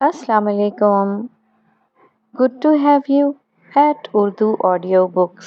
Assalamu alaikum. Good to have you at Urdu Audio Books.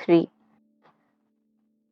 3।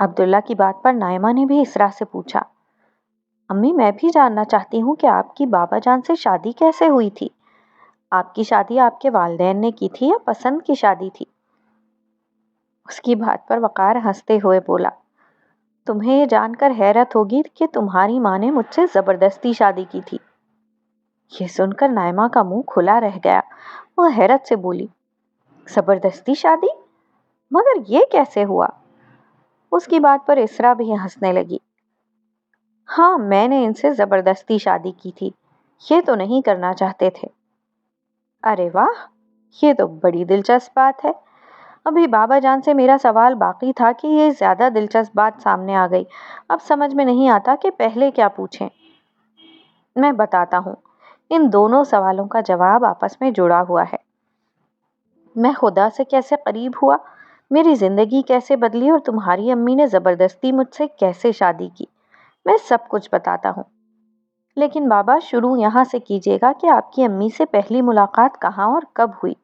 عبداللہ کی بات پر نائمہ نے بھی اسرا سے پوچھا، امی میں بھی جاننا چاہتی ہوں کہ آپ کی بابا جان سے شادی کیسے ہوئی تھی؟ آپ کی شادی آپ کے والدین نے کی تھی یا پسند کی شادی تھی؟ اس کی بات پر وقار ہنستے ہوئے بولا، تمہیں یہ جان کر حیرت ہوگی کہ تمہاری ماں نے مجھ سے زبردستی شادی کی تھی۔ یہ سن کر نائمہ کا منہ کھلا رہ گیا۔ وہ حیرت سے بولی، زبردستی شادی؟ مگر یہ کیسے ہوا؟ اس کی بات پر اسرا بھی ہنسنے لگی۔ ہاں میں نے ان سے زبردستی شادی کی تھی، یہ تو نہیں کرنا چاہتے تھے۔ ارے واہ، یہ تو بڑی دلچسپ بات ہے۔ ابھی بابا جان سے میرا سوال باقی تھا کہ یہ زیادہ دلچسپ بات سامنے آ گئی۔ اب سمجھ میں نہیں آتا کہ پہلے کیا پوچھیں۔ میں بتاتا ہوں، ان دونوں سوالوں کا جواب آپس میں جڑا ہوا ہے۔ میں خدا سے کیسے قریب ہوا، میری زندگی کیسے بدلی اور تمہاری امی نے زبردستی مجھ سے کیسے شادی کی، میں سب کچھ بتاتا ہوں۔ لیکن بابا شروع یہاں سے کیجیے گا کہ آپ کی امی سے پہلی ملاقات کہاں اور کب ہوئی؟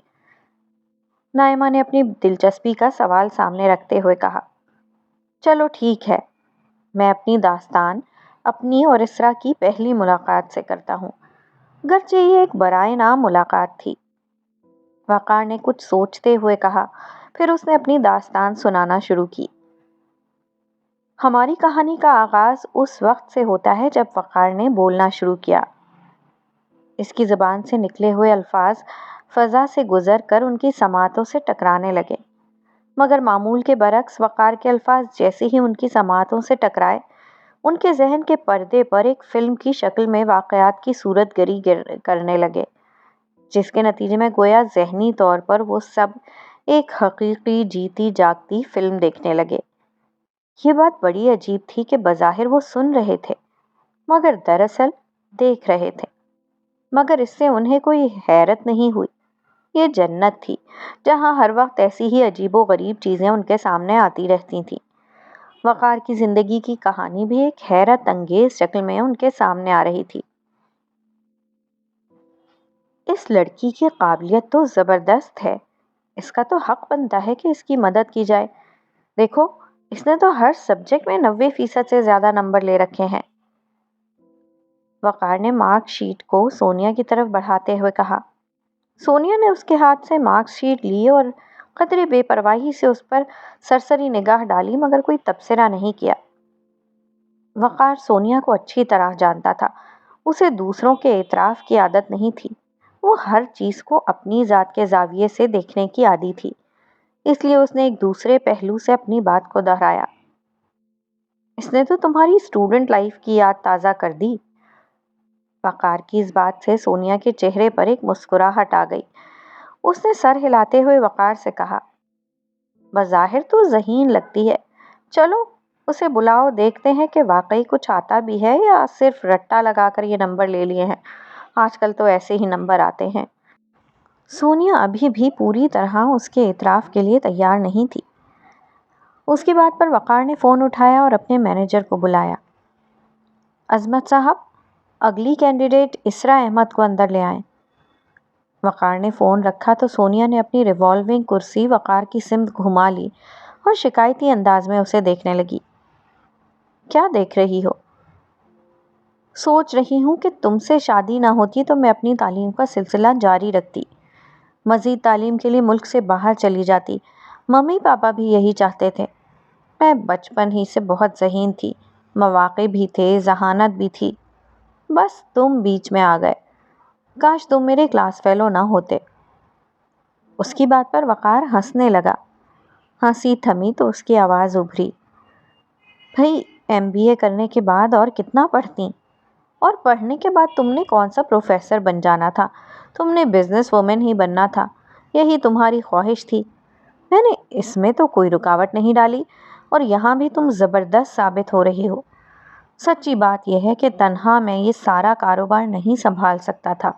نائمہ نے اپنی دلچسپی کا سوال سامنے رکھتے ہوئے کہا، چلو ٹھیک ہے، میں اپنی داستان اپنی اور اسرا کی پہلی ملاقات سے کرتا ہوں، گرچہ یہ ایک برائے نام ملاقات تھی۔ وقار نے کچھ سوچتے ہوئے کہا، پھر اس نے اپنی داستان سنانا شروع کی۔ ہماری کہانی کا آغاز اس وقت سے ہوتا ہے جب وقار نے بولنا شروع کیا۔ اس کی زبان سے نکلے ہوئے الفاظ فضا سے گزر کر ان کی سماعتوں سے ٹکرانے لگے، مگر معمول کے برعکس وقار کے الفاظ جیسے ہی ان کی سماعتوں سے ٹکرائے، ان کے ذہن کے پردے پر ایک فلم کی شکل میں واقعات کی صورت گری کرنے لگے، جس کے نتیجے میں گویا ذہنی طور پر وہ سب ایک حقیقی جیتی جاگتی فلم دیکھنے لگے۔ یہ بات بڑی عجیب تھی کہ بظاہر وہ سن رہے تھے، مگر دراصل دیکھ رہے تھے، مگر اس سے انہیں کوئی حیرت نہیں ہوئی۔ یہ جنت تھی جہاں ہر وقت ایسی ہی عجیب و غریب چیزیں ان کے سامنے آتی رہتی تھیں۔ وقار کی زندگی کی کہانی بھی ایک حیرت انگیز شکل میں ان کے سامنے آ رہی تھی۔ اس لڑکی کی قابلیت تو زبردست ہے، اس کا تو حق بنتا ہے کہ اس کی مدد کی جائے۔ دیکھو، اس نے تو ہر سبجیکٹ میں 90% سے زیادہ نمبر لے رکھے ہیں۔ وقار نے مارک شیٹ کو سونیا کی طرف بڑھاتے ہوئے کہا۔ سونیا نے اس کے ہاتھ سے مارک شیٹ لی اور قدرے بے پرواہی سے اس پر سرسری نگاہ ڈالی، مگر کوئی تبصرہ نہیں کیا۔ وقار سونیا کو اچھی طرح جانتا تھا، اسے دوسروں کے اعتراف کی عادت نہیں تھی، وہ ہر چیز کو اپنی ذات کے زاویے سے دیکھنے کی عادی تھی، اس لیے اس نے ایک دوسرے پہلو سے اپنی بات کو دہرایا۔ اس نے تو تمہاری اسٹوڈنٹ لائف کی یاد تازہ کر دی۔ وقار کی اس بات سے سونیا کے چہرے پر ایک مسکراہٹ آ گئی۔ اس نے سر ہلاتے ہوئے وقار سے کہا، بظاہر تو ذہین لگتی ہے، چلو اسے بلاؤ، دیکھتے ہیں کہ واقعی کچھ آتا بھی ہے یا صرف رٹا لگا کر یہ نمبر لے لیے ہیں، آج کل تو ایسے ہی نمبر آتے ہیں۔ سونیا ابھی بھی پوری طرح اس کے اعتراف کے لیے تیار نہیں تھی۔ اس کی بات پر وقار نے فون اٹھایا اور اپنے مینیجر کو بلایا۔ عظمت صاحب، اگلی کینڈیڈیٹ اسرا احمد کو اندر لے آئیں۔ وقار نے فون رکھا تو سونیا نے اپنی ریوالونگ کرسی وقار کی سمت گھما لی اور شکایتی انداز میں اسے دیکھنے لگی۔ کیا دیکھ رہی ہو؟ سوچ رہی ہوں کہ تم سے شادی نہ ہوتی تو میں اپنی تعلیم کا سلسلہ جاری رکھتی، مزید تعلیم کے لیے ملک سے باہر چلی جاتی، ممی پاپا بھی یہی چاہتے تھے۔ میں بچپن ہی سے بہت ذہین تھی، مواقع بھی تھے، ذہانت بھی تھی، بس تم بیچ میں آ گئے، کاش تم میرے کلاس فیلو نہ ہوتے۔ اس کی بات پر وقار ہنسنے لگا، ہنسی تھمی تو اس کی آواز ابھری، بھئی MBA کرنے کے بعد اور کتنا پڑھتی، اور پڑھنے کے بعد تم نے کون سا پروفیسر بن جانا تھا، تم نے بزنس وومن ہی بننا تھا، یہی تمہاری خواہش تھی، میں نے اس میں تو کوئی رکاوٹ نہیں ڈالی، اور یہاں بھی تم زبردست ثابت ہو رہی ہو۔ سچی بات یہ ہے کہ تنہا میں یہ سارا کاروبار نہیں سنبھال سکتا تھا،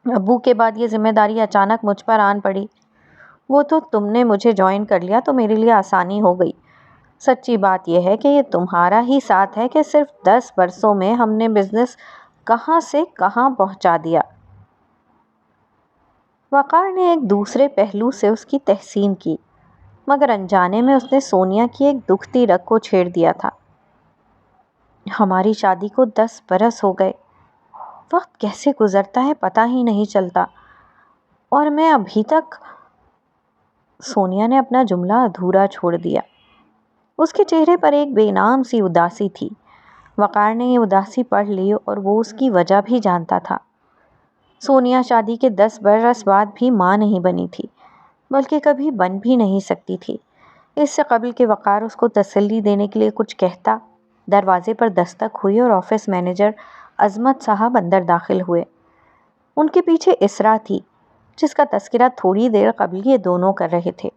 ابو کے بعد یہ ذمہ داری اچانک مجھ پر آن پڑی، وہ تو تم نے مجھے جوائن کر لیا تو میرے لیے آسانی ہو گئی۔ سچی بات یہ ہے کہ یہ تمہارا ہی ساتھ ہے کہ صرف 10 برسوں میں ہم نے بزنس کہاں سے کہاں پہنچا دیا۔ وقار نے ایک دوسرے پہلو سے اس کی تحسین کی۔ مگر انجانے میں اس نے سونیا کی ایک دکھتی رگ کو چھیڑ دیا تھا۔ ہماری شادی کو 10 برس ہو گئے، وقت کیسے گزرتا ہے پتہ ہی نہیں چلتا، اور میں ابھی تک… سونیا نے اپنا جملہ ادھورا چھوڑ دیا۔ اس کے چہرے پر ایک بے نام سی اداسی تھی۔ وقار نے یہ اداسی پڑھ لی اور وہ اس کی وجہ بھی جانتا تھا۔ سونیا شادی کے 10 برس بعد بھی ماں نہیں بنی تھی، بلکہ کبھی بن بھی نہیں سکتی تھی۔ اس سے قبل کہ وقار اس کو تسلی دینے کے لیے کچھ کہتا، دروازے پر دستک ہوئی اور آفس مینیجر عظمت صاحب اندر داخل ہوئے۔ ان کے پیچھے اسرا تھی، جس کا تذکرہ تھوڑی دیر قبل یہ دونوں کر رہے تھے۔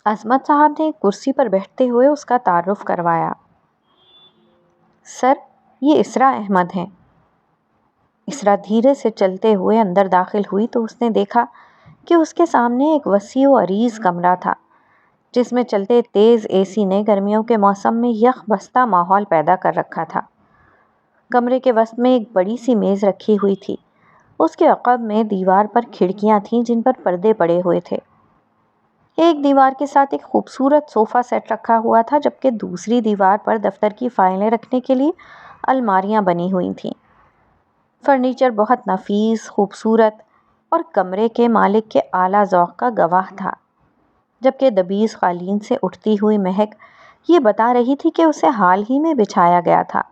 عظمت صاحب نے ایک کرسی پر بیٹھتے ہوئے اس کا تعارف کروایا۔ سر، یہ اسرا احمد ہیں۔ اسرا دھیرے سے چلتے ہوئے اندر داخل ہوئی تو اس نے دیکھا کہ اس کے سامنے ایک وسیع و عریض کمرہ تھا، جس میں چلتے تیز اے سی نے گرمیوں کے موسم میں یخ بستہ ماحول پیدا کر رکھا تھا۔ کمرے کے وسط میں ایک بڑی سی میز رکھی ہوئی تھی۔ اس کے عقب میں دیوار پر کھڑکیاں تھیں جن پر پردے پڑے ہوئے تھے۔ ایک دیوار کے ساتھ ایک خوبصورت صوفہ سیٹ رکھا ہوا تھا، جبکہ دوسری دیوار پر دفتر کی فائلیں رکھنے کے لیے الماریاں بنی ہوئی تھیں۔ فرنیچر بہت نفیس، خوبصورت اور کمرے کے مالک کے اعلیٰ ذوق کا گواہ تھا، جبکہ دبیز قالین سے اٹھتی ہوئی مہک یہ بتا رہی تھی کہ اسے حال ہی میں بچھایا گیا تھا۔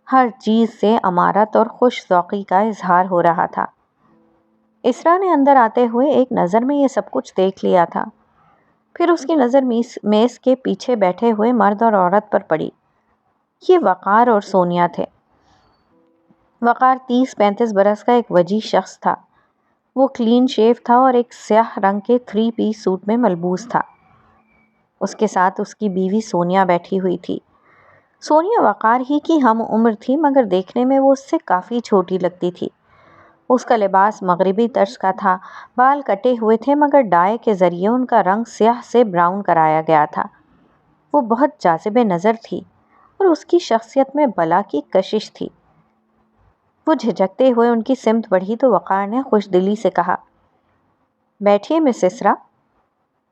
ہر چیز سے عمارت اور خوش ذوقی کا اظہار ہو رہا تھا۔ اسرا نے اندر آتے ہوئے ایک نظر میں یہ سب کچھ دیکھ لیا تھا۔ پھر اس کی نظر میز کے پیچھے بیٹھے ہوئے مرد اور عورت پر پڑی۔ یہ وقار اور سونیا تھے۔ وقار 30-35 برس کا ایک وجیح شخص تھا۔ وہ کلین شیو تھا اور ایک سیاہ رنگ کے 3 پیس سوٹ میں ملبوس تھا۔ اس کے ساتھ اس کی بیوی سونیا بیٹھی ہوئی تھی۔ سونیا وقار ہی کی ہم عمر تھی، مگر دیکھنے میں وہ اس سے کافی چھوٹی لگتی تھی۔ اس کا لباس مغربی طرز کا تھا، بال کٹے ہوئے تھے مگر ڈائی کے ذریعے ان کا رنگ سیاہ سے براؤن کرایا گیا تھا۔ وہ بہت جاذب نظر تھی اور اس کی شخصیت میں بلا کی کشش تھی۔ وہ جھجکتے ہوئے ان کی سمت بڑھی تو وقار نے خوش دلی سے کہا، بیٹھیے مس اسرا۔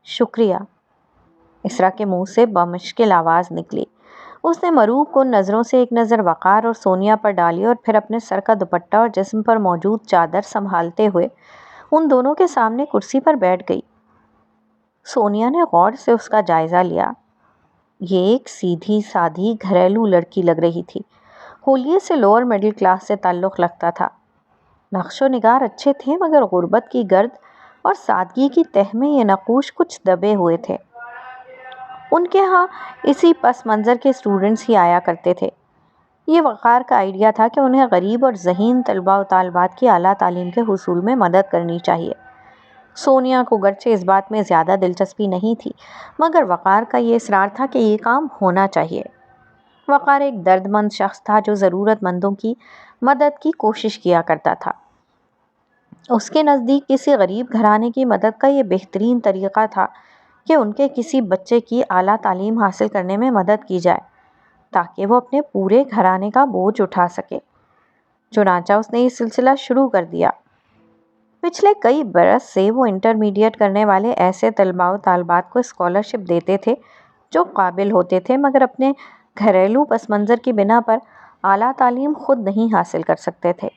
شکریہ۔ اسرا کے منہ سے بمشکل آواز نکلی۔ اس نے مروب کن نظروں سے ایک نظر وقار اور سونیا پر ڈالی اور پھر اپنے سر کا دوپٹہ اور جسم پر موجود چادر سنبھالتے ہوئے ان دونوں کے سامنے کرسی پر بیٹھ گئی۔ سونیا نے غور سے اس کا جائزہ لیا۔ یہ ایک سیدھی سادھی گھریلو لڑکی لگ رہی تھی۔ حلیے سے لوور مڈل کلاس سے تعلق لگتا تھا۔ نقش و نگار اچھے تھے مگر غربت کی گرد اور سادگی کی تہ میں یہ نقوش کچھ دبے ہوئے تھے۔ ان کے ہاں اسی پس منظر کے اسٹوڈنٹس ہی آیا کرتے تھے۔ یہ وقار کا آئیڈیا تھا کہ انہیں غریب اور ذہین طلباء و طالبات کی اعلیٰ تعلیم کے حصول میں مدد کرنی چاہیے۔ سونیا کو گرچہ اس بات میں زیادہ دلچسپی نہیں تھی، مگر وقار کا یہ اصرار تھا کہ یہ کام ہونا چاہیے۔ وقار ایک درد مند شخص تھا جو ضرورت مندوں کی مدد کی کوشش کیا کرتا تھا۔ اس کے نزدیک کسی غریب گھرانے کی مدد کا یہ بہترین طریقہ تھا کہ ان کے کسی بچے کی اعلیٰ تعلیم حاصل کرنے میں مدد کی جائے تاکہ وہ اپنے پورے گھرانے کا بوجھ اٹھا سکے۔ چنانچہ اس نے یہ سلسلہ شروع کر دیا۔ پچھلے کئی برس سے وہ انٹرمیڈیٹ کرنے والے ایسے طلباء و طالبات کو اسکالرشپ دیتے تھے جو قابل ہوتے تھے مگر اپنے گھریلو پس منظر کی بنا پر اعلیٰ تعلیم خود نہیں حاصل کر سکتے تھے۔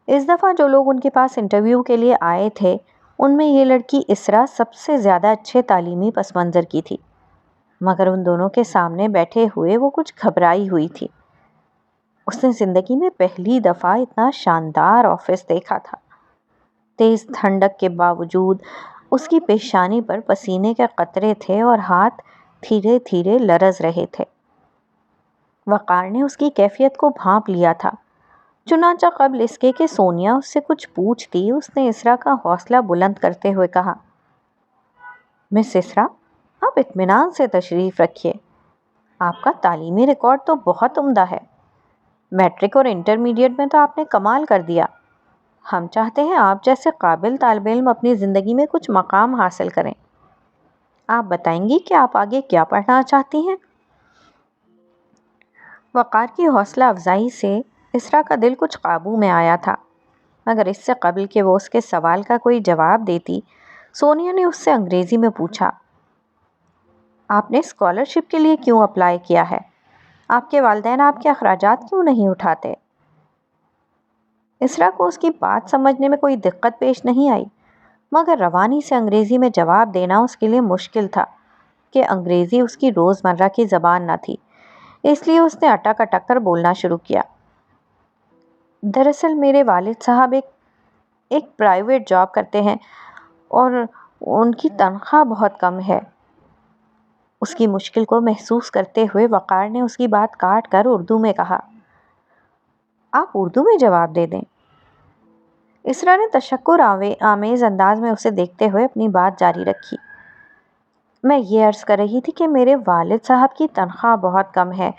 اس دفعہ جو لوگ ان کے پاس انٹرویو کے لیے آئے تھے ان میں یہ لڑکی اسرا سب سے زیادہ اچھے تعلیمی پس منظر کی تھی، مگر ان دونوں کے سامنے بیٹھے ہوئے وہ کچھ گھبرائی ہوئی تھی۔ اس نے زندگی میں پہلی دفعہ اتنا شاندار آفس دیکھا تھا۔ تیز ٹھنڈک کے باوجود اس کی پیشانی پر پسینے کے قطرے تھے اور ہاتھ دھیرے دھیرے لرز رہے تھے۔ وقار نے اس کی کیفیت کو بھانپ لیا تھا۔ چنانچہ قبل اس کے کہ سونیا اس سے کچھ پوچھتی، اس نے اسرا کا حوصلہ بلند کرتے ہوئے کہا، مس اسرا، آپ اطمینان سے تشریف رکھیے۔ آپ کا تعلیمی ریکارڈ تو بہت عمدہ ہے۔ میٹرک اور انٹرمیڈیٹ میں تو آپ نے کمال کر دیا۔ ہم چاہتے ہیں آپ جیسے قابل طالب علم اپنی زندگی میں کچھ مقام حاصل کریں۔ آپ بتائیں گی کہ آپ آگے کیا پڑھنا چاہتی ہیں؟ وقار کی حوصلہ افزائی سے اسرا کا دل کچھ قابو میں آیا تھا، مگر اس سے قبل کہ وہ اس کے سوال کا کوئی جواب دیتی سونیا نے اس سے انگریزی میں پوچھا، آپ نے اسکالرشپ کے لیے کیوں اپلائی کیا ہے؟ آپ کے والدین آپ کے اخراجات کیوں نہیں اٹھاتے؟ اسرا کو اس کی بات سمجھنے میں کوئی دقت پیش نہیں آئی، مگر روانی سے انگریزی میں جواب دینا اس کے لیے مشکل تھا کہ انگریزی اس کی روزمرہ کی زبان نہ تھی۔ اس لیے اس نے اٹک اٹک کر بولنا شروع کیا۔ دراصل میرے والد صاحب ایک پرائیویٹ جاب کرتے ہیں اور ان کی تنخواہ بہت کم ہے۔ اس کی مشکل کو محسوس کرتے ہوئے وقار نے اس کی بات کاٹ کر اردو میں کہا، آپ اردو میں جواب دے دیں۔ اسرا نے تشکر آمیز انداز میں اسے دیکھتے ہوئے اپنی بات جاری رکھی، میں یہ عرض کر رہی تھی کہ میرے والد صاحب کی تنخواہ بہت کم ہے۔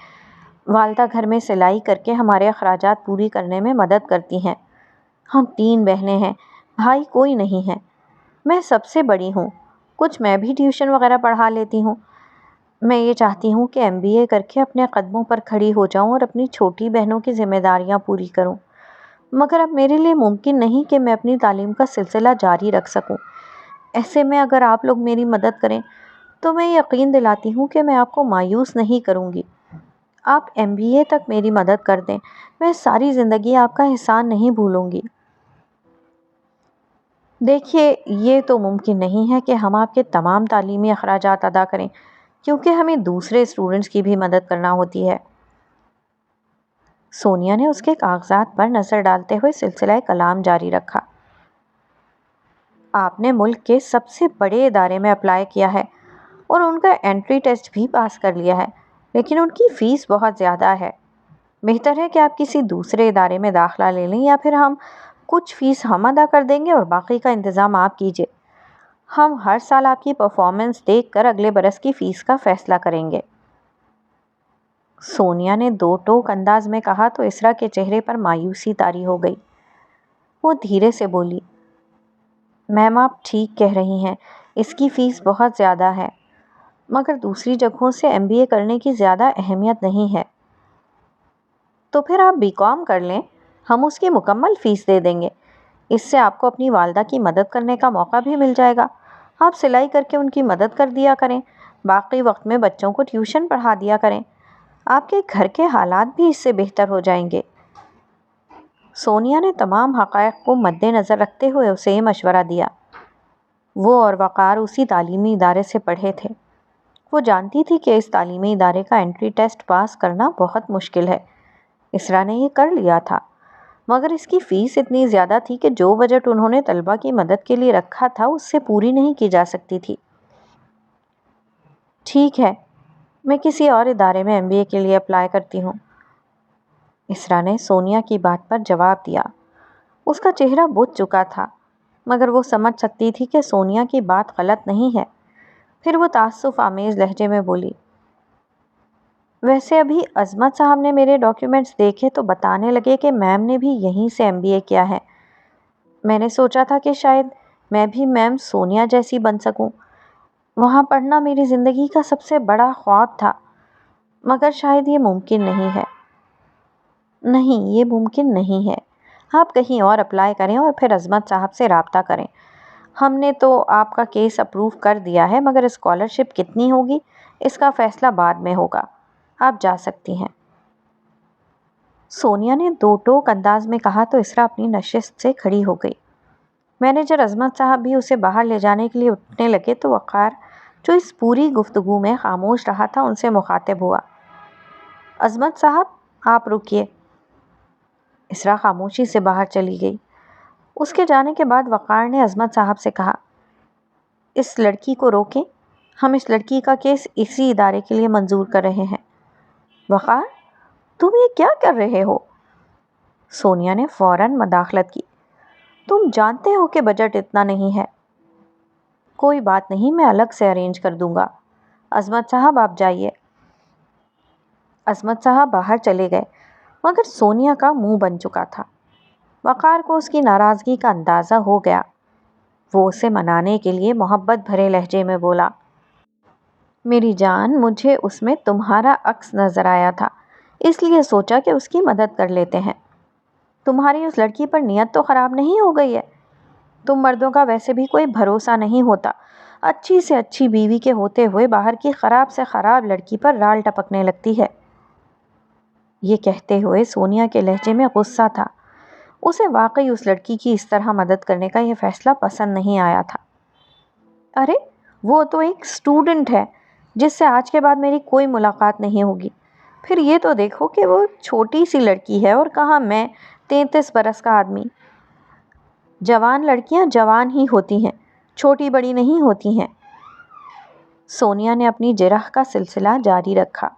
والدہ گھر میں سلائی کر کے ہمارے اخراجات پوری کرنے میں مدد کرتی ہیں۔ ہم 3 بہنیں ہیں، بھائی کوئی نہیں ہے۔ میں سب سے بڑی ہوں، کچھ میں بھی ٹیوشن وغیرہ پڑھا لیتی ہوں۔ میں یہ چاہتی ہوں کہ MBA کر کے اپنے قدموں پر کھڑی ہو جاؤں اور اپنی چھوٹی بہنوں کی ذمہ داریاں پوری کروں، مگر اب میرے لیے ممکن نہیں کہ میں اپنی تعلیم کا سلسلہ جاری رکھ سکوں۔ ایسے میں اگر آپ لوگ میری مدد کریں تو میں یقین دلاتی ہوں کہ میں آپ کو مایوس نہیں کروں گی۔ آپ MBA تک میری مدد کر دیں، میں ساری زندگی آپ کا احسان نہیں بھولوں گی۔ دیکھیے، یہ تو ممکن نہیں ہے کہ ہم آپ کے تمام تعلیمی اخراجات ادا کریں، کیونکہ ہمیں دوسرے اسٹوڈنٹس کی بھی مدد کرنا ہوتی ہے۔ سونیا نے اس کے کاغذات پر نظر ڈالتے ہوئے سلسلہ کلام جاری رکھا، آپ نے ملک کے سب سے بڑے ادارے میں اپلائی کیا ہے اور ان کا انٹری ٹیسٹ بھی پاس کر لیا ہے، لیکن ان کی فیس بہت زیادہ ہے۔ بہتر ہے کہ آپ کسی دوسرے ادارے میں داخلہ لے لیں، یا پھر کچھ فیس ہم ادا کر دیں گے اور باقی کا انتظام آپ کیجیے۔ ہم ہر سال آپ کی پرفارمنس دیکھ کر اگلے برس کی فیس کا فیصلہ کریں گے۔ سونیا نے 2 ٹوک انداز میں کہا تو اسرا کے چہرے پر مایوسی طاری ہو گئی۔ وہ دھیرے سے بولی، میم آپ ٹھیک کہہ رہی ہیں، اس کی فیس بہت زیادہ ہے، مگر دوسری جگہوں سے MBA کرنے کی زیادہ اہمیت نہیں ہے۔ تو پھر آپ BCom کر لیں، ہم اس کی مکمل فیس دے دیں گے۔ اس سے آپ کو اپنی والدہ کی مدد کرنے کا موقع بھی مل جائے گا۔ آپ سلائی کر کے ان کی مدد کر دیا کریں، باقی وقت میں بچوں کو ٹیوشن پڑھا دیا کریں۔ آپ کے گھر کے حالات بھی اس سے بہتر ہو جائیں گے۔ سونیا نے تمام حقائق کو مد نظر رکھتے ہوئے اسے یہ مشورہ دیا۔ وہ اور وقار اسی تعلیمی ادارے سے پڑھے تھے۔ وہ جانتی تھی کہ اس تعلیمی ادارے کا انٹری ٹیسٹ پاس کرنا بہت مشکل ہے۔ اسرا نے یہ کر لیا تھا، مگر اس کی فیس اتنی زیادہ تھی کہ جو بجٹ انہوں نے طلبہ کی مدد کے لیے رکھا تھا اس سے پوری نہیں کی جا سکتی تھی۔ ٹھیک ہے، میں کسی اور ادارے میں MBA کے لیے اپلائی کرتی ہوں، اسرا نے سونیا کی بات پر جواب دیا۔ اس کا چہرہ بجھ چکا تھا، مگر وہ سمجھ سکتی تھی کہ سونیا کی بات غلط نہیں ہے۔ پھر وہ تعصب آمیز لہجے میں بولی، ویسے ابھی عظمت صاحب نے میرے ڈاکیومنٹس دیکھے تو بتانے لگے کہ میم نے بھی یہیں سے MBA کیا ہے۔ میں نے سوچا تھا کہ شاید میں بھی میم سونیا جیسی بن سکوں۔ وہاں پڑھنا میری زندگی کا سب سے بڑا خواب تھا، مگر شاید یہ ممکن نہیں ہے۔ نہیں، یہ ممکن نہیں ہے۔ آپ کہیں اور اپلائی کریں اور پھر عظمت صاحب سے رابطہ کریں۔ ہم نے تو آپ کا کیس اپروو کر دیا ہے، مگر اسکالرشپ کتنی ہوگی اس کا فیصلہ بعد میں ہوگا۔ آپ جا سکتی ہیں۔ سونیا نے 2 ٹوک انداز میں کہا تو اسرا اپنی نشست سے کھڑی ہو گئی۔ مینیجر عظمت صاحب بھی اسے باہر لے جانے کے لیے اٹھنے لگے تو وقار، جو اس پوری گفتگو میں خاموش رہا تھا، ان سے مخاطب ہوا، عظمت صاحب آپ رکیے۔ اسرا خاموشی سے باہر چلی گئی۔ اس کے جانے کے بعد وقار نے عظمت صاحب سے کہا، اس لڑکی کو روکیں، ہم اس لڑکی کا کیس اسی ادارے کے لیے منظور کر رہے ہیں۔ وقار، تم یہ کیا کر رہے ہو؟ سونیا نے فوراً مداخلت کی، تم جانتے ہو کہ بجٹ اتنا نہیں ہے۔ کوئی بات نہیں، میں الگ سے ارینج کر دوں گا۔ عظمت صاحب آپ جائیے۔ عظمت صاحب باہر چلے گئے، مگر سونیا کا منہ بن چکا تھا۔ وقار کو اس کی ناراضگی کا اندازہ ہو گیا۔ وہ اسے منانے کے لیے محبت بھرے لہجے میں بولا، میری جان، مجھے اس میں تمہارا عکس نظر آیا تھا، اس لیے سوچا کہ اس کی مدد کر لیتے ہیں۔ تمہاری اس لڑکی پر نیت تو خراب نہیں ہو گئی ہے؟ تم مردوں کا ویسے بھی کوئی بھروسہ نہیں ہوتا، اچھی سے اچھی بیوی کے ہوتے ہوئے باہر کی خراب سے خراب لڑکی پر رال ٹپکنے لگتی ہے۔ یہ کہتے ہوئے سونیا کے لہجے میں غصہ تھا۔ اسے واقعی اس لڑکی کی اس طرح مدد کرنے کا یہ فیصلہ پسند نہیں آیا تھا۔ ارے وہ تو ایک اسٹوڈنٹ ہے جس سے آج کے بعد میری کوئی ملاقات نہیں ہوگی۔ پھر یہ تو دیکھو کہ وہ چھوٹی سی لڑکی ہے اور کہاں میں 33 برس کا آدمی۔ جوان لڑکیاں جوان ہی ہوتی ہیں، چھوٹی بڑی نہیں ہوتی ہیں۔ سونیا نے اپنی جرح کا سلسلہ جاری رکھا۔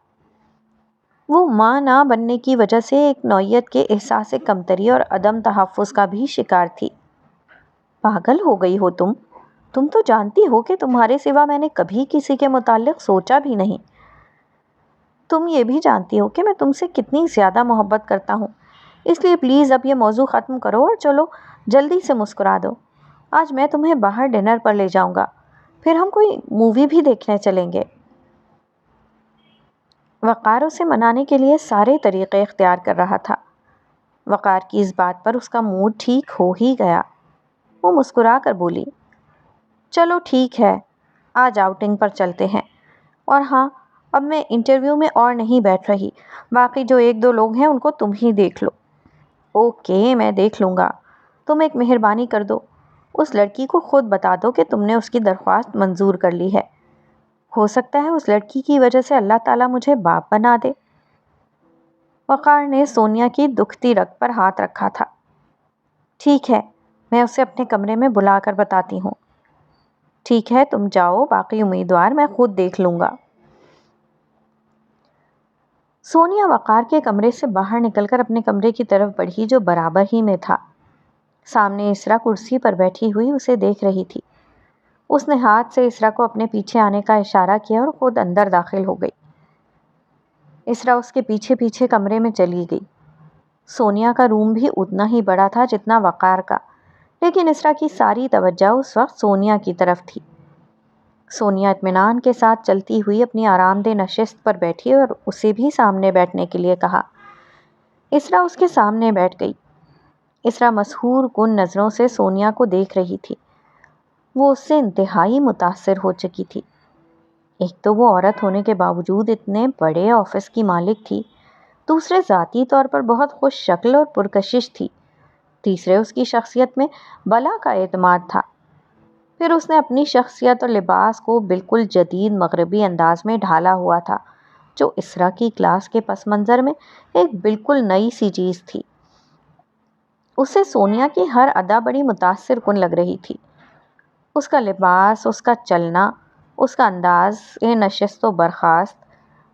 وہ ماں نہ بننے کی وجہ سے ایک نوعیت کے احساس کمتری اور عدم تحفظ کا بھی شکار تھی۔ پاگل ہو گئی ہو تم تو جانتی ہو کہ تمہارے سوا میں نے کبھی کسی کے متعلق سوچا بھی نہیں۔ تم یہ بھی جانتی ہو کہ میں تم سے کتنی زیادہ محبت کرتا ہوں، اس لیے پلیز اب یہ موضوع ختم کرو اور چلو جلدی سے مسکرا دو۔ آج میں تمہیں باہر ڈنر پر لے جاؤں گا، پھر ہم کوئی مووی بھی دیکھنے چلیں گے۔ وقار اسے منانے کے لیے سارے طریقے اختیار کر رہا تھا۔ وقار کی اس بات پر اس کا موڈ ٹھیک ہو ہی گیا۔ وہ مسکرا کر بولی، چلو ٹھیک ہے، آج آؤٹنگ پر چلتے ہیں۔ اور ہاں، اب میں انٹرویو میں اور نہیں بیٹھ رہی، باقی جو 1-2 لوگ ہیں ان کو تم ہی دیکھ لو۔ اوکے، میں دیکھ لوں گا۔ تم ایک مہربانی کر دو، اس لڑکی کو خود بتا دو کہ تم نے اس کی درخواست منظور کر لی ہے۔ ہو سکتا ہے اس لڑکی کی وجہ سے اللہ تعالیٰ مجھے باپ بنا دے۔ وقار نے سونیا کی دکھتی رگ پر ہاتھ رکھا تھا۔ ٹھیک ہے، میں اسے اپنے کمرے میں بلا کر بتاتی ہوں۔ ٹھیک ہے، تم جاؤ، باقی امیدوار میں خود دیکھ لوں گا۔ سونیا وقار کے کمرے سے باہر نکل کر اپنے کمرے کی طرف بڑھی جو برابر ہی میں تھا۔ سامنے اسرا کرسی پر بیٹھی ہوئی اسے دیکھ رہی تھی۔ اس نے ہاتھ سے اسرا کو اپنے پیچھے آنے کا اشارہ کیا اور خود اندر داخل ہو گئی۔ اسرا اس کے پیچھے پیچھے کمرے میں چلی گئی۔ سونیا کا روم بھی اتنا ہی بڑا تھا جتنا وقار کا، لیکن اسرا کی ساری توجہ اس وقت سونیا کی طرف تھی۔ سونیا اطمینان کے ساتھ چلتی ہوئی اپنی آرام دہ نشست پر بیٹھی اور اسے بھی سامنے بیٹھنے کے لیے کہا۔ اسرا اس کے سامنے بیٹھ گئی۔ اسرا مسحور کن نظروں سے سونیا کو دیکھ رہی تھی۔ وہ اس سے انتہائی متاثر ہو چکی تھی۔ ایک تو وہ عورت ہونے کے باوجود اتنے بڑے آفس کی مالک تھی، دوسرے ذاتی طور پر بہت خوش شکل اور پرکشش تھی، تیسرے اس کی شخصیت میں بلا کا اعتماد تھا۔ پھر اس نے اپنی شخصیت اور لباس کو بالکل جدید مغربی انداز میں ڈھالا ہوا تھا، جو اسرا کی کلاس کے پس منظر میں ایک بالکل نئی سی چیز تھی۔ اسے سونیا کی ہر ادا بڑی متاثر کن لگ رہی تھی۔ اس کا لباس، اس کا چلنا، اس کا انداز نشست و برخاست،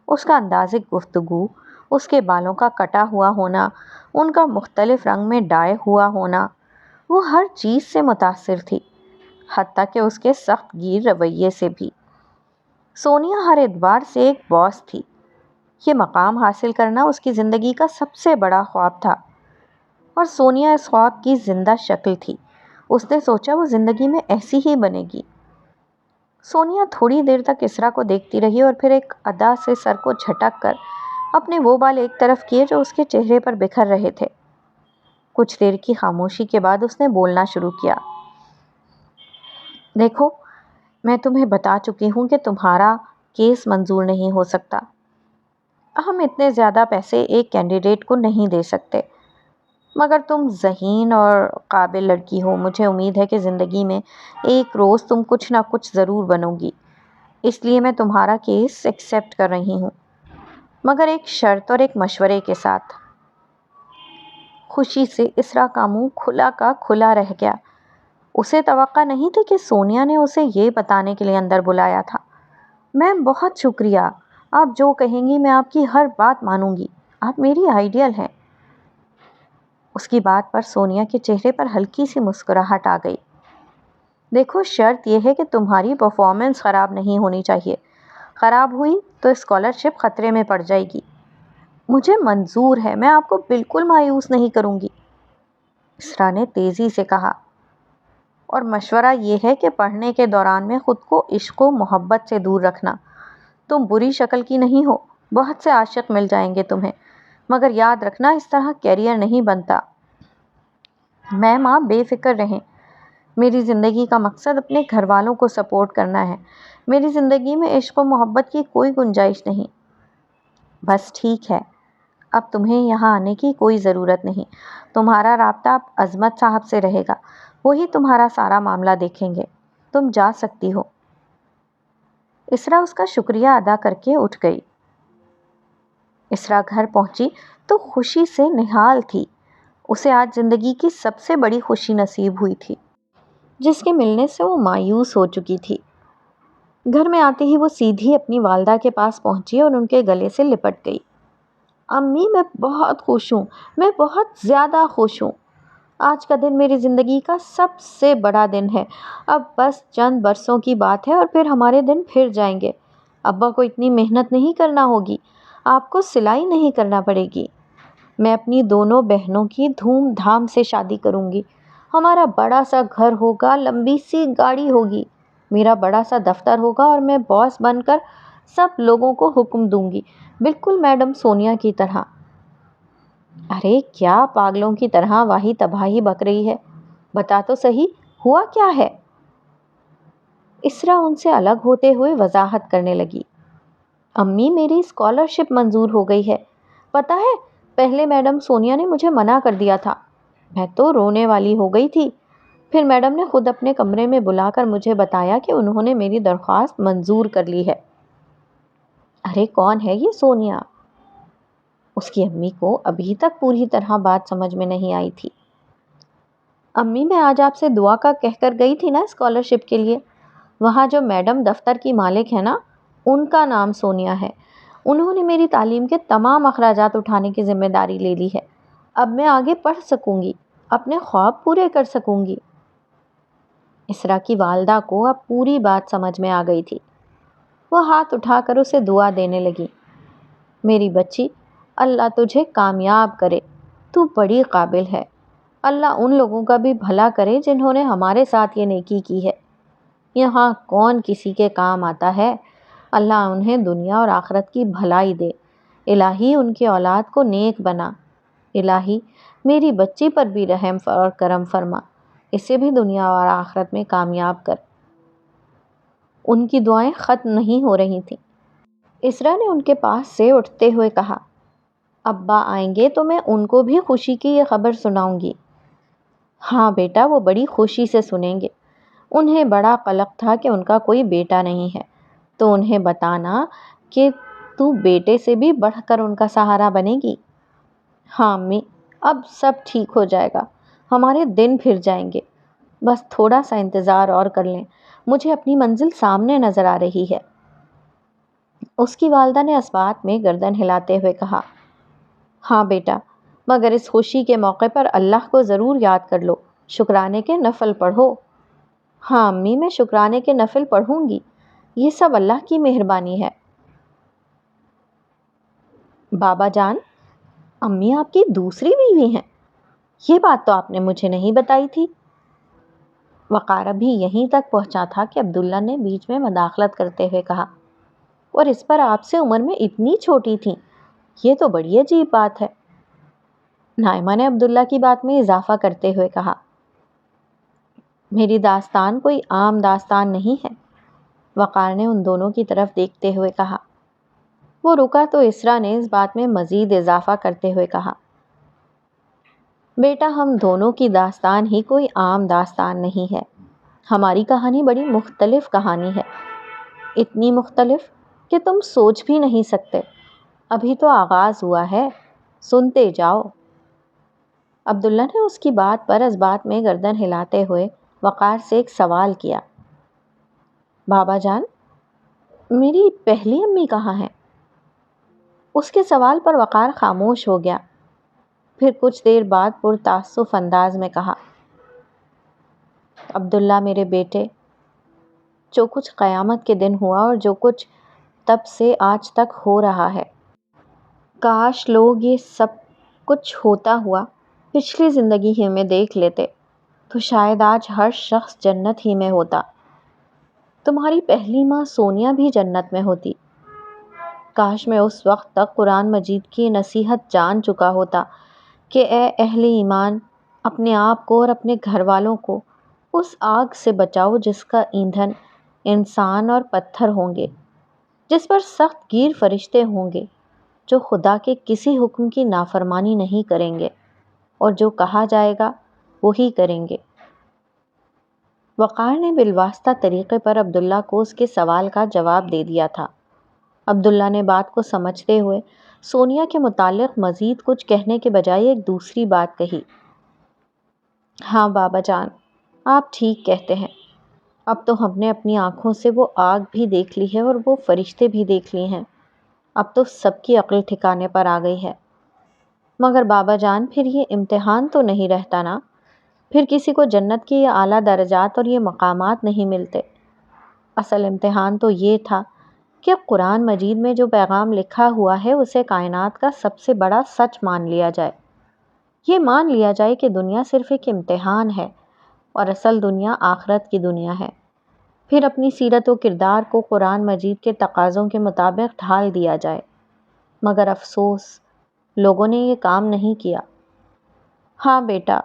اس کا انداز گفتگو، اس کے بالوں کا کٹا ہوا ہونا، ان کا مختلف رنگ میں ڈائے ہوا ہونا، وہ ہر چیز سے متاثر تھی، حتیٰ کہ اس کے سخت گیر رویے سے بھی۔ سونیا ہر اعتبار سے ایک باس تھی۔ یہ مقام حاصل کرنا اس کی زندگی کا سب سے بڑا خواب تھا، اور سونیا اس خواب کی زندہ شکل تھی۔ اس نے سوچا وہ زندگی میں ایسی ہی بنے گی۔ سونیا تھوڑی دیر تک اسرا کو دیکھتی رہی اور پھر ایک ادا سے سر کو جھٹک کر اپنے وہ بال ایک طرف کیے جو اس کے چہرے پر بکھر رہے تھے۔ کچھ دیر کی خاموشی کے بعد اس نے بولنا شروع کیا۔ دیکھو، میں تمہیں بتا چکی ہوں کہ تمہارا کیس منظور نہیں ہو سکتا۔ ہم اتنے زیادہ پیسے ایک کینڈیڈیٹ کو نہیں دے سکتے، مگر تم ذہین اور قابل لڑکی ہو، مجھے امید ہے کہ زندگی میں ایک روز تم کچھ نہ کچھ ضرور بنو گی، اس لیے میں تمہارا کیس ایکسیپٹ کر رہی ہوں، مگر ایک شرط اور ایک مشورے کے ساتھ۔ خوشی سے اسرا کا منہ کھلا کا کھلا رہ گیا۔ اسے توقع نہیں تھی کہ سونیا نے اسے یہ بتانے کے لیے اندر بلایا تھا۔ میم، بہت شکریہ، آپ جو کہیں گی میں آپ کی ہر بات مانوں گی، آپ میری آئیڈیل ہیں۔ اس کی بات پر سونیا کے چہرے پر ہلکی سی مسکراہٹ آ گئی۔ دیکھو، شرط یہ ہے کہ تمہاری پرفارمنس خراب نہیں ہونی چاہیے، خراب ہوئی تو اسکالرشپ خطرے میں پڑ جائے گی۔ مجھے منظور ہے، میں آپ کو بالکل مایوس نہیں کروں گی، اسرا نے تیزی سے کہا۔ اور مشورہ یہ ہے کہ پڑھنے کے دوران میں خود کو عشق و محبت سے دور رکھنا۔ تم بری شکل کی نہیں ہو، بہت سے عاشق مل جائیں گے تمہیں، مگر یاد رکھنا اس طرح کیریئر نہیں بنتا۔ میم، آپ بے فکر رہیں، میری زندگی کا مقصد اپنے گھر والوں کو سپورٹ کرنا ہے۔ میری زندگی میں عشق و محبت کی کوئی گنجائش نہیں۔ بس ٹھیک ہے، اب تمہیں یہاں آنے کی کوئی ضرورت نہیں۔ تمہارا رابطہ اب عظمت صاحب سے رہے گا، وہی تمہارا سارا معاملہ دیکھیں گے۔ تم جا سکتی ہو۔ اسرا اس کا شکریہ ادا کر کے اٹھ گئی۔ اسرا گھر پہنچی تو خوشی سے نہال تھی۔ اسے آج زندگی کی سب سے بڑی خوشی نصیب ہوئی تھی، جس کے ملنے سے وہ مایوس ہو چکی تھی۔ گھر میں آتے ہی وہ سیدھی اپنی والدہ کے پاس پہنچی اور ان کے گلے سے لپٹ گئی۔ امی، میں بہت خوش ہوں، میں بہت زیادہ خوش ہوں۔ آج کا دن میری زندگی کا سب سے بڑا دن ہے۔ اب بس چند برسوں کی بات ہے اور پھر ہمارے دن پھر جائیں گے۔ ابا کو اتنی محنت نہیں کرنا ہوگی، آپ کو سلائی نہیں کرنا پڑے گی۔ میں اپنی دونوں بہنوں کی دھوم دھام سے شادی کروں گی۔ ہمارا بڑا سا گھر ہوگا، لمبی سی گاڑی ہوگی، میرا بڑا سا دفتر ہوگا اور میں باس بن کر سب لوگوں کو حکم دوں گی، بالکل میڈم سونیا کی طرح۔ ارے کیا پاگلوں کی طرح واہی تباہی بک رہی ہے؟ بتا تو صحیح، ہوا کیا ہے؟ اسرا ان سے الگ ہوتے ہوئے وضاحت کرنے لگی۔ امی، میری اسکالرشپ منظور ہو گئی ہے۔ پتہ ہے، پہلے میڈم سونیا نے مجھے منع کر دیا تھا، میں تو رونے والی ہو گئی تھی۔ پھر میڈم نے خود اپنے کمرے میں بلا کر مجھے بتایا کہ انہوں نے میری درخواست منظور کر لی ہے۔ ارے کون ہے یہ سونیا؟ اس کی امی کو ابھی تک پوری طرح بات سمجھ میں نہیں آئی تھی۔ امی، میں آج آپ سے دعا کا کہہ کر گئی تھی نا اسکالرشپ کے لیے۔ وہاں جو میڈم دفتر کی مالک ہے نا، ان کا نام سونیا ہے۔ انہوں نے میری تعلیم کے تمام اخراجات اٹھانے کی ذمہ داری لے لی ہے۔ اب میں آگے پڑھ سکوں گی، اپنے خواب پورے کر سکوں گی۔ اسرا کی والدہ کو اب پوری بات سمجھ میں آ گئی تھی۔ وہ ہاتھ اٹھا کر اسے دعا دینے لگی۔ میری بچی، اللہ تجھے کامیاب کرے، تو بڑی قابل ہے۔ اللہ ان لوگوں کا بھی بھلا کرے جنہوں نے ہمارے ساتھ یہ نیکی کی ہے۔ یہاں کون کسی کے کام آتا ہے؟ اللہ انہیں دنیا اور آخرت کی بھلائی دے۔ الہی ان کی اولاد کو نیک بنا۔ الہی میری بچی پر بھی رحم اور کرم فرما، اسے بھی دنیا اور آخرت میں کامیاب کر۔ ان کی دعائیں ختم نہیں ہو رہی تھیں۔ اسرا نے ان کے پاس سے اٹھتے ہوئے کہا، ابا آئیں گے تو میں ان کو بھی خوشی کی یہ خبر سناؤں گی۔ ہاں بیٹا، وہ بڑی خوشی سے سنیں گے۔ انہیں بڑا قلق تھا کہ ان کا کوئی بیٹا نہیں ہے، تو انہیں بتانا کہ تو بیٹے سے بھی بڑھ کر ان کا سہارا بنے گی۔ ہاں امی، اب سب ٹھیک ہو جائے گا، ہمارے دن پھر جائیں گے۔ بس تھوڑا سا انتظار اور کر لیں، مجھے اپنی منزل سامنے نظر آ رہی ہے۔ اس کی والدہ نے اس بات میں گردن ہلاتے ہوئے کہا، ہاں بیٹا، مگر اس خوشی کے موقع پر اللہ کو ضرور یاد کر لو، شکرانے کے نفل پڑھو۔ ہاں امی، میں شکرانے کے نفل پڑھوں گی، یہ سب اللہ کی مہربانی ہے۔ بابا جان، امی آپ کی دوسری بیوی ہیں؟ یہ بات تو آپ نے مجھے نہیں بتائی تھی۔ وقار ابھی یہیں تک پہنچا تھا کہ عبداللہ نے بیچ میں مداخلت کرتے ہوئے کہا، اور اس پر آپ سے عمر میں اتنی چھوٹی تھیں، یہ تو بڑی عجیب بات ہے۔ نائمہ نے عبداللہ کی بات میں اضافہ کرتے ہوئے کہا، میری داستان کوئی عام داستان نہیں ہے۔ وقار نے ان دونوں کی طرف دیکھتے ہوئے کہا۔ وہ رکا تو اسرا نے اس بات میں مزید اضافہ کرتے ہوئے کہا، بیٹا، ہم دونوں کی داستان ہی کوئی عام داستان نہیں ہے، ہماری کہانی بڑی مختلف کہانی ہے، اتنی مختلف کہ تم سوچ بھی نہیں سکتے۔ ابھی تو آغاز ہوا ہے، سنتے جاؤ۔ عبداللہ نے اس کی بات پر اس بات میں گردن ہلاتے ہوئے وقار سے ایک سوال کیا، بابا جان، میری پہلی امی کہاں ہیں؟ اس کے سوال پر وقار خاموش ہو گیا، پھر کچھ دیر بعد پرتعسف انداز میں کہا، عبداللہ میرے بیٹے، جو کچھ قیامت کے دن ہوا اور جو کچھ تب سے آج تک ہو رہا ہے، کاش لوگ یہ سب کچھ ہوتا ہوا پچھلی زندگی ہی میں دیکھ لیتے، تو شاید آج ہر شخص جنت ہی میں ہوتا۔ تمہاری پہلی ماں سونیا بھی جنت میں ہوتی۔ کاش میں اس وقت تک قرآن مجید کی نصیحت جان چکا ہوتا کہ اے اہل ایمان، اپنے آپ کو اور اپنے گھر والوں کو اس آگ سے بچاؤ جس کا ایندھن انسان اور پتھر ہوں گے، جس پر سخت گیر فرشتے ہوں گے، جو خدا کے کسی حکم کی نافرمانی نہیں کریں گے اور جو کہا جائے گا وہی کریں گے۔ وقار نے بالواسطہ طریقے پر عبداللہ کو اس کے سوال کا جواب دے دیا تھا۔ عبداللہ نے بات کو سمجھتے ہوئے سونیا کے متعلق مزید کچھ کہنے کے بجائے ایک دوسری بات کہی۔ ہاں بابا جان، آپ ٹھیک کہتے ہیں۔ اب تو ہم نے اپنی آنکھوں سے وہ آگ بھی دیکھ لی ہے اور وہ فرشتے بھی دیکھ لیے ہیں۔ اب تو سب کی عقل ٹھکانے پر آ گئی ہے۔ مگر بابا جان، پھر یہ امتحان تو نہیں رہتا نا؟ پھر کسی کو جنت کے یہ اعلیٰ درجات اور یہ مقامات نہیں ملتے۔ اصل امتحان تو یہ تھا کہ قرآن مجید میں جو پیغام لکھا ہوا ہے اسے کائنات کا سب سے بڑا سچ مان لیا جائے۔ یہ مان لیا جائے کہ دنیا صرف ایک امتحان ہے اور اصل دنیا آخرت کی دنیا ہے۔ پھر اپنی سیرت و کردار کو قرآن مجید کے تقاضوں کے مطابق ڈھال دیا جائے۔ مگر افسوس، لوگوں نے یہ کام نہیں کیا۔ ہاں بیٹا،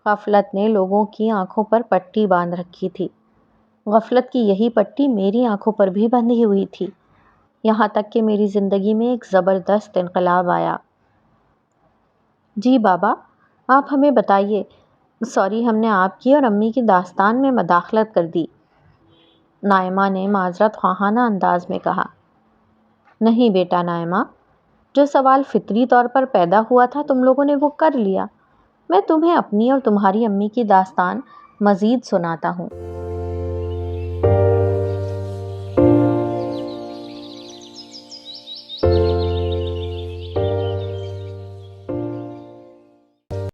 غفلت نے لوگوں کی آنکھوں پر پٹی باندھ رکھی تھی۔ غفلت کی یہی پٹی میری آنکھوں پر بھی بندھی ہوئی تھی، یہاں تک کہ میری زندگی میں ایک زبردست انقلاب آیا۔ جی بابا، آپ ہمیں بتائیے۔ سوری، ہم نے آپ کی اور امی کی داستان میں مداخلت کر دی، نائمہ نے معذرت خواہانہ انداز میں کہا۔ نہیں بیٹا نائمہ، جو سوال فطری طور پر پیدا ہوا تھا تم لوگوں نے وہ کر لیا۔ میں تمہیں اپنی اور تمہاری امی کی داستان مزید سناتا ہوں۔